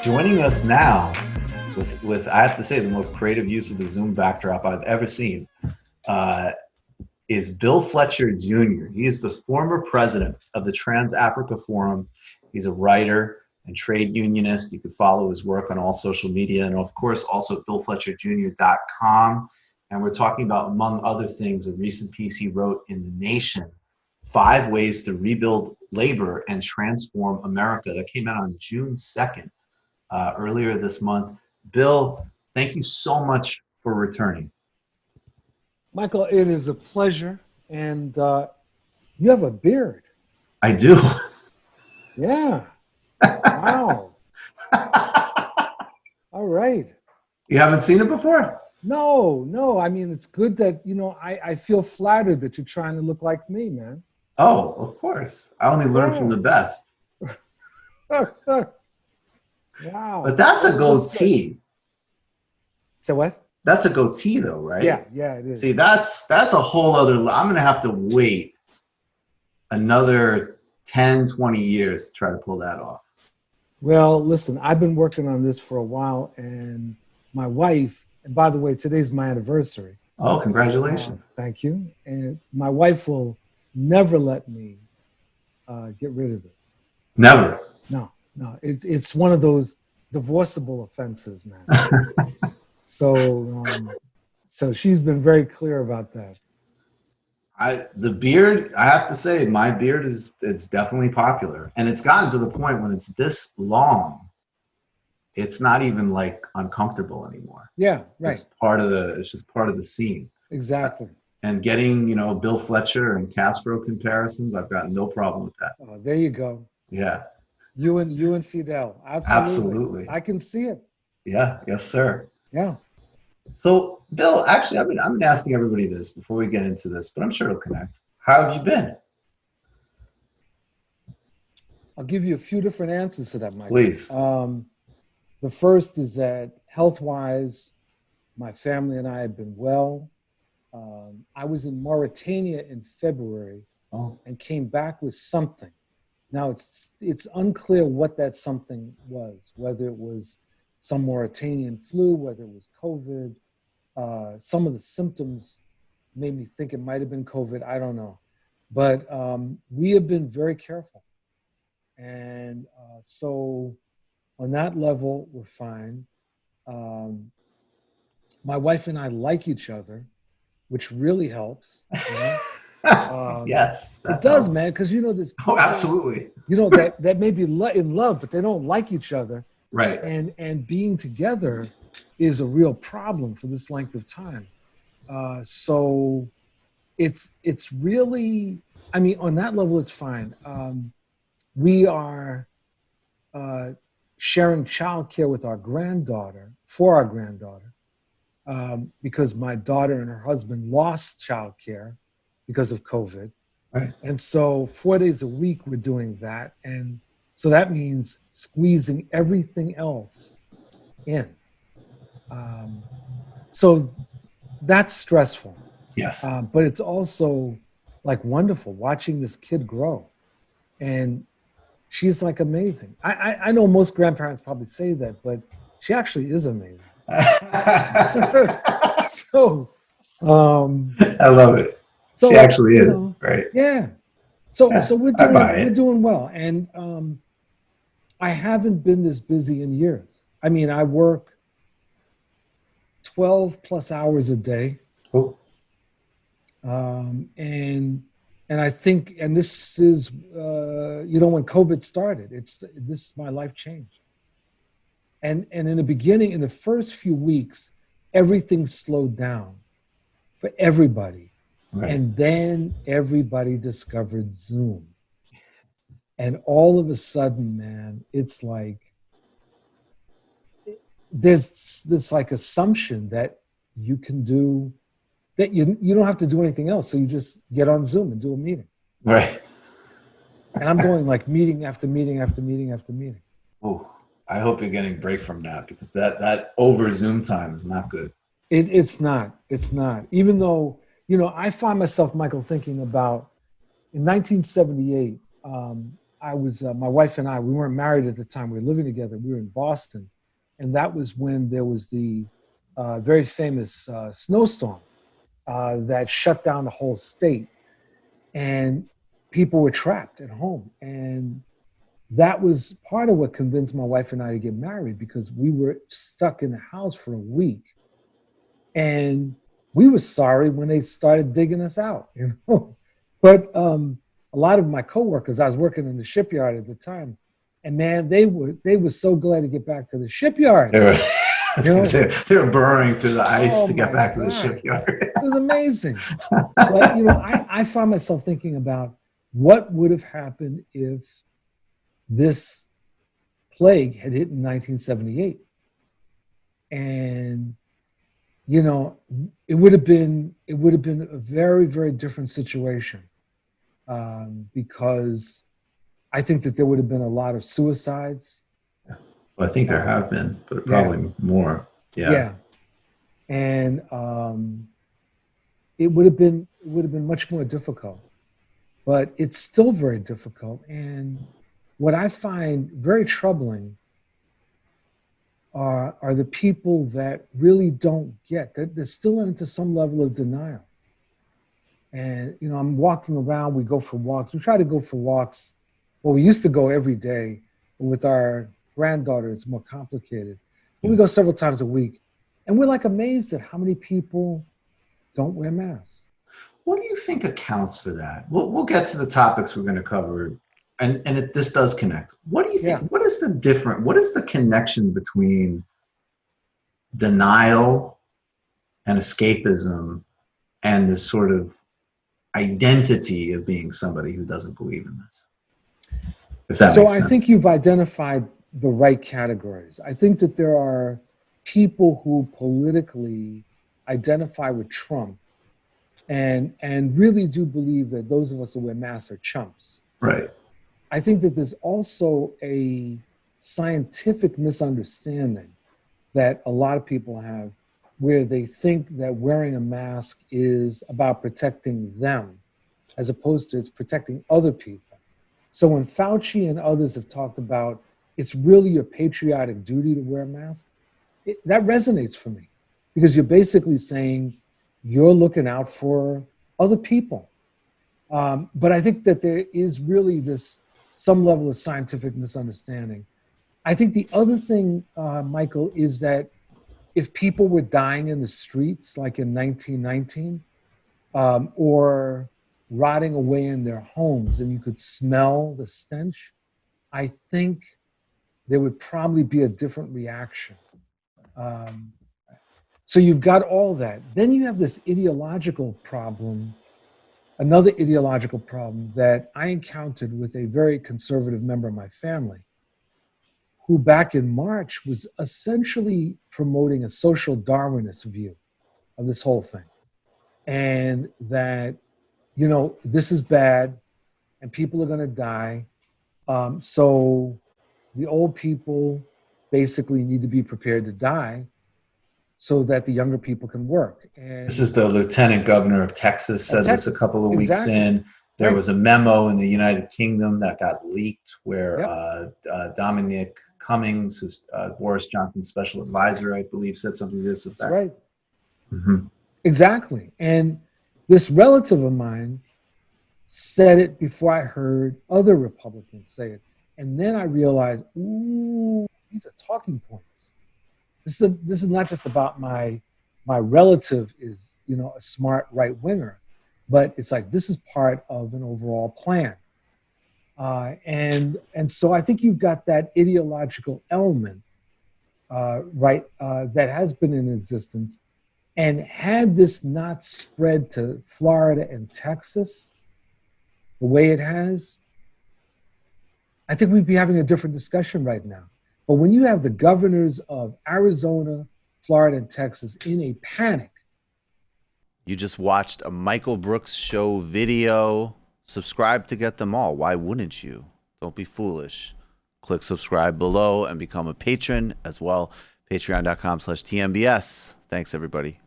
Joining us now with I have to say the most creative use of the Zoom backdrop I've ever seen is Bill Fletcher Jr. He is the former president of the Trans-Africa Forum. He's a writer and trade unionist. You can follow his work on all social media and of course also at billfletcherjr.com. And we're talking about, among other things, a recent piece he wrote in The Nation, 5 Ways to Rebuild Labor and Transform America. That came out on June 2nd. Earlier this month. Bill, thank you so much for returning. Michael, it is a pleasure. And you have a beard. I do. Yeah. Wow. All right. You haven't seen it before? No. I mean, it's good that, I feel flattered that you're trying to look like me, man. Oh, of course. I only learn from the best. Wow. But that's a goatee. So what? That's a goatee though, right? Yeah, it is. See, that's a whole other, I'm going to have to wait another 10, 20 years to try to pull that off. Well, listen, I've been working on this for a while, and my wife, and by the way, today's my anniversary. Oh, congratulations. Thank you. And my wife will never let me get rid of this. Never. No, it's one of those divorceable offenses, man. So she's been very clear about that. The beard, I have to say, my beard it's definitely popular, and it's gotten to the point when it's this long, it's not even like uncomfortable anymore. Yeah, right. It's just part of the scene. Exactly. And getting Bill Fletcher and Castro comparisons, I've got no problem with that. Oh, there you go. Yeah. You and Fidel. Absolutely. I can see it. Yeah. Yes, sir. Yeah. So, Bill, actually, I've been asking everybody this before we get into this, but I'm sure it'll connect. How have you been? I'll give you a few different answers to that, Mike. Please. The first is that health-wise, my family and I have been well. I was in Mauritania in February and came back with something. Now, it's unclear what that something was, whether it was some Mauritanian flu, whether it was COVID. Some of the symptoms made me think it might have been COVID. I don't know. But we have been very careful. And so on that level, we're fine. My wife and I like each other, which really helps. Yes, it does, man, because this. Oh, absolutely. That may be in love, but they don't like each other. Right. And being together is a real problem for this length of time. So it's really, I mean, on that level, it's fine. We are sharing childcare with our granddaughter, because my daughter and her husband lost childcare because of COVID. Right. And so 4 days a week we're doing that. And so that means squeezing everything else in. So that's stressful. Yes. But it's also like wonderful watching this kid grow. And she's like amazing. I know most grandparents probably say that, but she actually is amazing. So I love it. So, she actually is, right? Yeah. So we're doing well, and I haven't been this busy in years. I mean, I work 12 plus hours a day, and I think, and this is when COVID started, my life changed, and in the beginning, in the first few weeks, everything slowed down for everybody. Right. And then everybody discovered Zoom. And all of a sudden, man, it's like, there's this like assumption that you can do, that you don't have to do anything else. So you just get on Zoom and do a meeting. Right. And I'm going like meeting after meeting after meeting after meeting. Oh, I hope you're getting a break from that, because that over Zoom time is not good. It's not. Even though, I find myself, Michael, thinking about in 1978, I was my wife and I. We weren't married at the time. We were living together. We were in Boston, and that was when there was the very famous snowstorm that shut down the whole state, and people were trapped at home. And that was part of what convinced my wife and I to get married, because we were stuck in the house for a week, and we were sorry when they started digging us out, you know. But a lot of my coworkers, I was working in the shipyard at the time, and man, they were so glad to get back to the shipyard. They were, You know? they were burrowing through the ice Oh to get my back to the God. shipyard. It was amazing. But, you know, I found myself thinking about what would have happened if this plague had hit in 1978. And, you know, it would have been a very, very different situation, because I think that there would have been a lot of suicides. Well, I think there have been, but probably more. Yeah. And it would have been much more difficult, but it's still very difficult. And what I find very troubling are the people that really don't get that. They're still into some level of denial. And, you know, I'm walking around, we go for walks. We try to go for walks. Well, we used to go every day. But with our granddaughter, it's more complicated. But we go several times a week. And we're like amazed at how many people don't wear masks. What do you think accounts for that? We'll get to the topics we're going to cover. And this does connect. What do you think? What is the connection between denial and escapism and this sort of identity of being somebody who doesn't believe in this? If that makes sense. I think you've identified the right categories. I think that there are people who politically identify with Trump and really do believe that those of us who wear masks are chumps. Right. I think that there's also a scientific misunderstanding that a lot of people have, where they think that wearing a mask is about protecting them as opposed to it's protecting other people. So when Fauci and others have talked about it's really your patriotic duty to wear a mask, that resonates for me, because you're basically saying you're looking out for other people. But I think that there is really some level of scientific misunderstanding. I think the other thing, Michael, is that if people were dying in the streets, like in 1919, or rotting away in their homes, and you could smell the stench, I think there would probably be a different reaction. So you've got all that. Then you have this ideological problem, another ideological problem that I encountered with a very conservative member of my family, who back in March was essentially promoting a social Darwinist view of this whole thing. And that, you know, this is bad and people are going to die. So the old people basically need to be prepared to die so that the younger people can work. And this is the lieutenant governor of Texas said this a couple of weeks in. There was a memo in the United Kingdom that got leaked where Dominic Cummings, who's Boris Johnson's special advisor, I believe, said something to this effect. That's right. Mm-hmm. Exactly. And this relative of mine said it before I heard other Republicans say it. And then I realized, ooh, these are talking points. This is not just about my relative is, you know, a smart right winger, but it's like this is part of an overall plan. And so I think you've got that ideological element, that has been in existence. And had this not spread to Florida and Texas the way it has, I think we'd be having a different discussion right now. But when you have the governors of Arizona, Florida, and Texas in a panic. You just watched a Michael Brooks Show video. Subscribe to get them all. Why wouldn't you? Don't be foolish. Click subscribe below and become a patron as well. Patreon.com/TMBS. Thanks, everybody.